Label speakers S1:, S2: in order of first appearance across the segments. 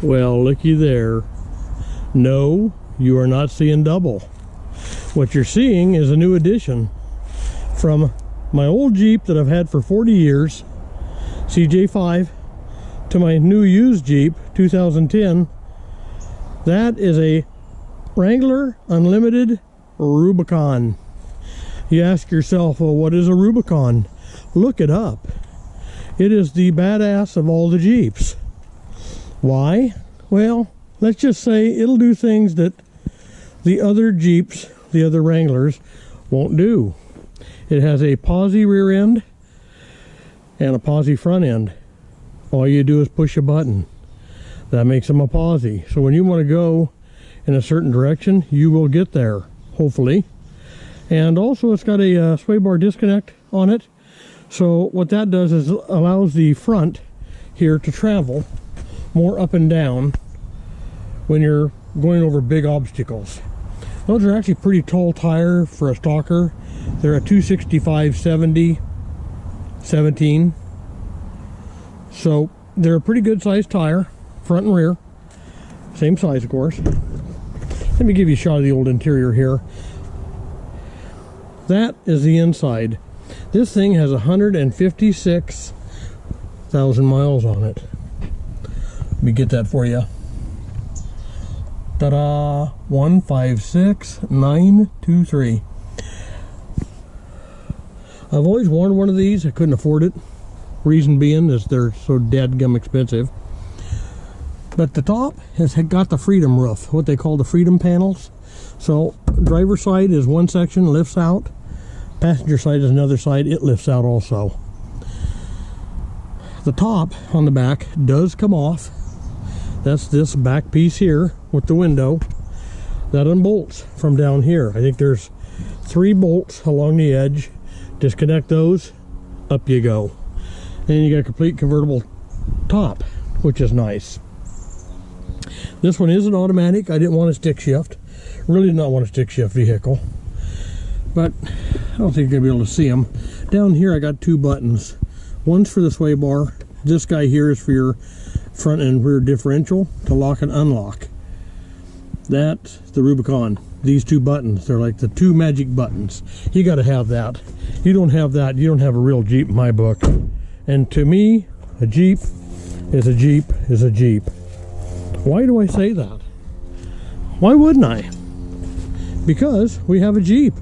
S1: Well, looky there. No, you are not seeing double. What you're seeing is a new addition from my old Jeep that I've had for 40 years, CJ5, to my new used Jeep, 2010. That is a Wrangler Unlimited Rubicon. You ask yourself, well, what is a Rubicon? Look it up. It is the badass of all the Jeeps. Why? Well, let's just say it'll do things that the other Jeeps, the other Wranglers, won't do. It has a posi rear end and a posi front end. All you do is push a button. That makes them a posi. So when you want to go in a certain direction, you will get there, hopefully. And also it's got a sway bar disconnect on it. So what that does is allows the front here to travel more up and down when you're going over big obstacles. Those are actually pretty tall tire for a stalker. They're a 265/70 17. So they're a pretty good sized tire, front and rear. Same size, of course. Let me give you a shot of the old interior here. That is the inside. This thing has 156,000 miles on it. Let me get that for you. Ta-da! 156923. I've always wanted one of these. I couldn't afford it. Reason being is they're so dadgum expensive. But the top has got the Freedom roof, what they call the Freedom panels. So driver's side is one section, lifts out. Passenger side is another side, it lifts out also. The top on the back does come off. That's this back piece here with the window. That unbolts from down here. I think there's 3 bolts along the edge. Disconnect those, up you go. And you got a complete convertible top, which is nice. This one is an automatic. I didn't want a stick shift. Really did not want a stick shift vehicle. But I don't think you're gonna be able to see them. Down here I got 2 buttons. One's for the sway bar. This guy here is for your front and rear differential to lock and unlock. That's the Rubicon. These 2 buttons, they're like the 2 magic buttons. You got to have that. You don't have that, you don't have a real Jeep in my book. And to me, a Jeep is a Jeep is a Jeep. Why do I say that? Why wouldn't I? Because we have a Jeep,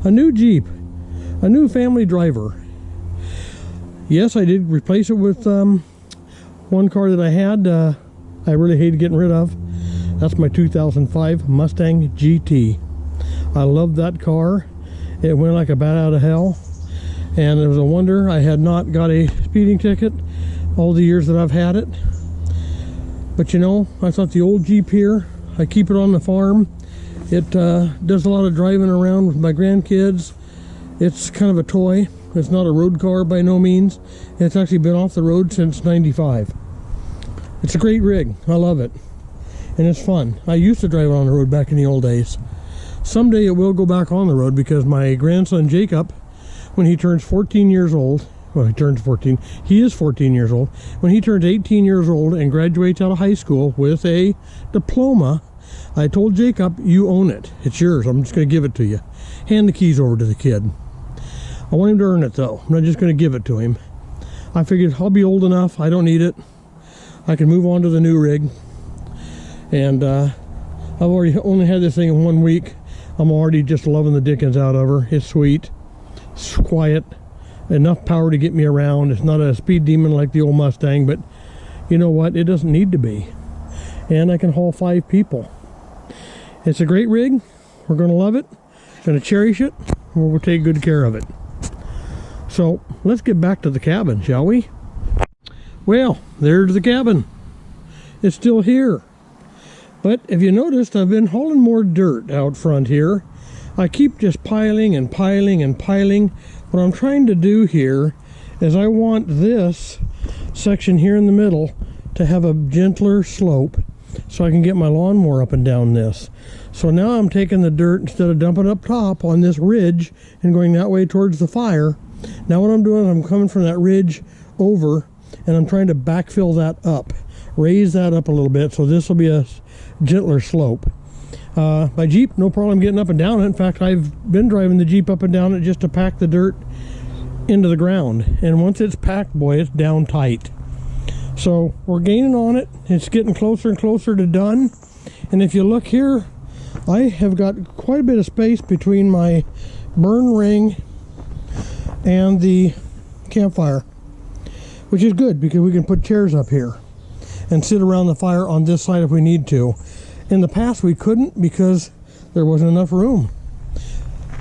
S1: a new Jeep, a new family driver. Yes, I did replace it with one car that I had. I really hated getting rid of. That's my 2005 Mustang GT. I love that car. It went like a bat out of hell. And it was a wonder I had not got a speeding ticket all the years that I've had it. But you know, I thought the old Jeep here, I keep it on the farm. It does a lot of driving around with my grandkids. It's kind of a toy. It's not a road car by no means. It's actually been off the road since '95. It's a great rig. I love it. And it's fun. I used to drive it on the road back in the old days. Someday it will go back on the road because my grandson Jacob, when he turns 14 years old, well, he turns 14, he is 14 years old. When he turns 18 years old and graduates out of high school with a diploma, I told Jacob, you own it. It's yours. I'm just going to give it to you. Hand the keys over to the kid. I want him to earn it though. I'm not just going to give it to him. I figured I'll be old enough. I don't need it. I can move on to the new rig. And I've already only had this thing in 1 week. I'm already just loving the dickens out of her. It's sweet. It's quiet. Enough power to get me around. It's not a speed demon like the old Mustang, but you know what? It doesn't need to be. And I can haul 5 people. It's a great rig. We're going to love it. Going to cherish it. And we'll take good care of it. So let's get back to the cabin, shall we? Well, there's the cabin. It's still here. But if you noticed, I've been hauling more dirt out front here. I keep just piling and piling and piling. What I'm trying to do here is I want this section here in the middle to have a gentler slope so I can get my lawnmower up and down this. So now I'm taking the dirt, instead of dumping up top on this ridge and going that way towards the fire, now what I'm doing is I'm coming from that ridge over and I'm trying to backfill that up, raise that up a little bit, so this will be a gentler slope. My Jeep, no problem getting up and down it. In fact, I've been driving the Jeep up and down it just to pack the dirt into the ground, and once it's packed, boy, it's down tight. So we're gaining on it. It's getting closer and closer to done. And if you look here, I have got quite a bit of space between my burn ring and the campfire, which is good because we can put chairs up here and sit around the fire on this side if we need to. In the past we couldn't because there wasn't enough room.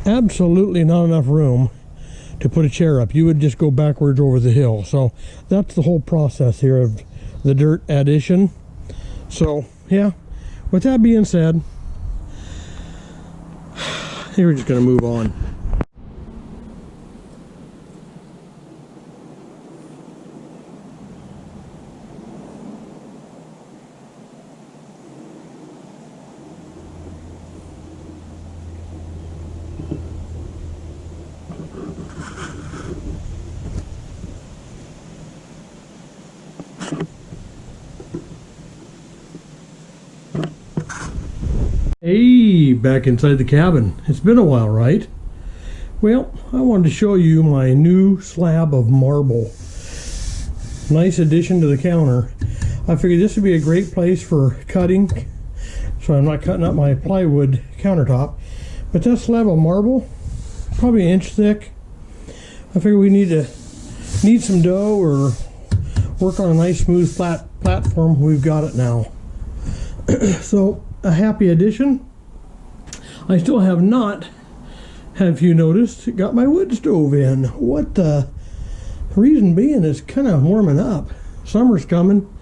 S1: Absolutely not enough room to put a chair up. You would just go backwards over the hill. So that's the whole process here of the dirt addition. So yeah, with that being said, we're just going to move on. Hey, back inside the cabin. It's been a while, right? Well, I wanted to show you my new slab of marble. Nice addition to the counter. I figured this would be a great place for cutting, so I'm not cutting up my plywood countertop. But that slab of marble, probably an inch thick. I figured we need some dough or work on a nice smooth flat platform. We've got it now. So a happy addition. I still have not, have you noticed, got my wood stove in. What the reason being is kind of warming up. Summer's coming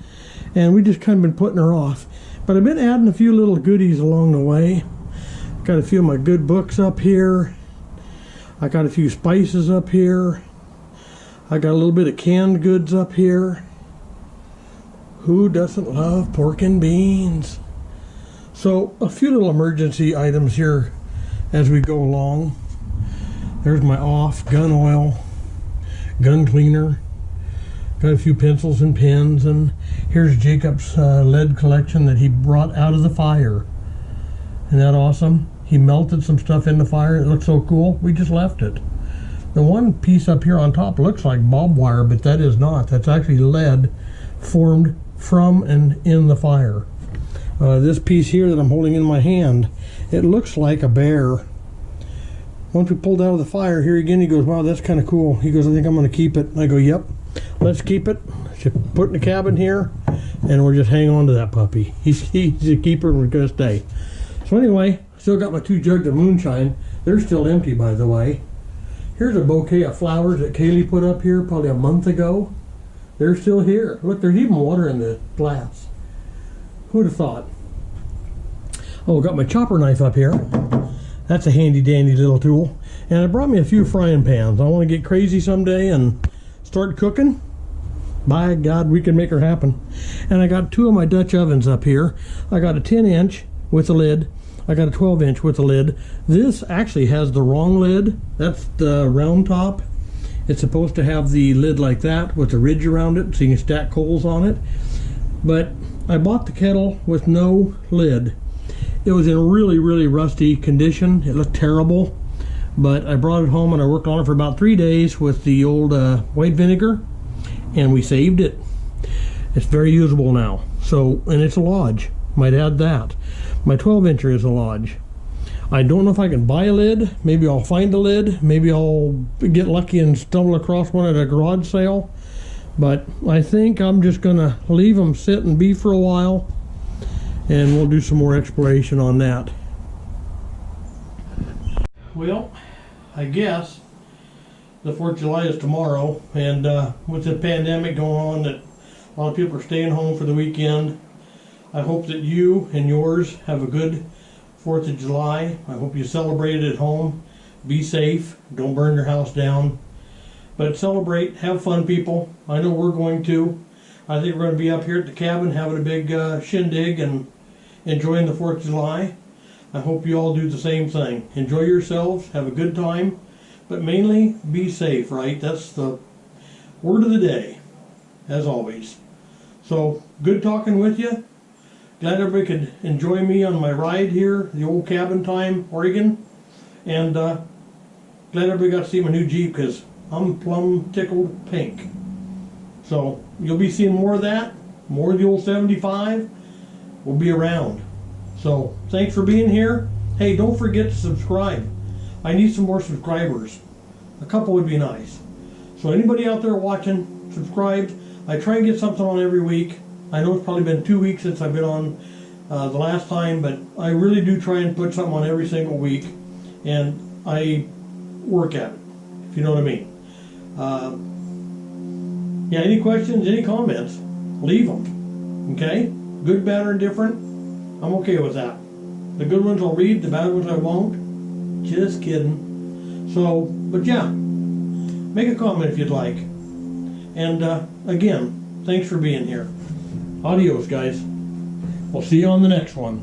S1: and we just kind of been putting her off. But I've been adding a few little goodies along the way. Got a few of my good books up here. I got a few spices up here. I got a little bit of canned goods up here. Who doesn't love pork and beans? So a few little emergency items here as we go along. There's my off gun oil, gun cleaner, got a few pencils and pens, and here's Jacob's lead collection that he brought out of the fire. Isn't that awesome? He melted some stuff in the fire. It looks so cool. We just left it. The one piece up here on top looks like barbed wire, but that is not. That's actually lead formed from and in the fire. This piece here that I'm holding in my hand, it looks like a bear. Once we pulled out of the fire, here again, he goes, wow, that's kind of cool. He goes, I think I'm going to keep it. And I go, yep, let's keep it. Just put it in the cabin here, and we're just hanging on to that puppy. He's a keeper, and we're going to stay. So anyway, still got my 2 jugs of moonshine. They're still empty, by the way. Here's a bouquet of flowers that Kaylee put up here probably a month ago. They're still here. Look, there's even water in the glass. Who'd have thought? Oh, got my chopper knife up here. That's a handy dandy little tool. And I brought me a few frying pans. I want to get crazy someday and start cooking. By God, we can make her happen. And I got 2 of my Dutch ovens up here. I got a 10-inch with a lid. I got a 12-inch with a lid. This actually has the wrong lid. That's the round top. It's supposed to have the lid like that with a ridge around it so you can stack coals on it. But I bought the kettle with no lid. It was in really, really rusty condition. It looked terrible. But I brought it home and I worked on it for about 3 days with the old white vinegar, and we saved it. It's very usable now. So, and it's a Lodge. Might add that. My 12-incher is a Lodge. I don't know if I can buy a lid. Maybe I'll find a lid. Maybe I'll get lucky and stumble across one at a garage sale. But I think I'm just gonna leave them sit and be for a while, and we'll do some more exploration on that. Well, I guess the 4th of July is tomorrow, and with the pandemic going on, that a lot of people are staying home for the weekend. I hope that you and yours have a good 4th of July. I hope you celebrate it at home. Be safe. Don't burn your house down. But celebrate. Have fun, people. I know we're going to. I think we're going to be up here at the cabin having a big shindig and enjoying the 4th of July. I hope you all do the same thing. Enjoy yourselves, have a good time, but mainly be safe, right? That's the word of the day, as always. So, good talking with you. Glad everybody could enjoy me on my ride here, the old cabin time, Oregon. And glad everybody got to see my new Jeep, because I'm plumb tickled pink. So, you'll be seeing more of that, more of the old 75. We'll be around. So, thanks for being here. Hey, don't forget to subscribe. I need some more subscribers. A couple would be nice. So, anybody out there watching, subscribe. I try and get something on every week. I know it's probably been 2 weeks since I've been on the last time, but I really do try and put something on every single week. And I work at it, if you know what I mean. Yeah, any questions, any comments, leave them. Okay? Good, bad, or indifferent, I'm okay with that. The good ones I'll read, the bad ones I won't. Just kidding. So, but yeah, make a comment if you'd like. And again, thanks for being here. Adios, guys. We'll see you on the next one.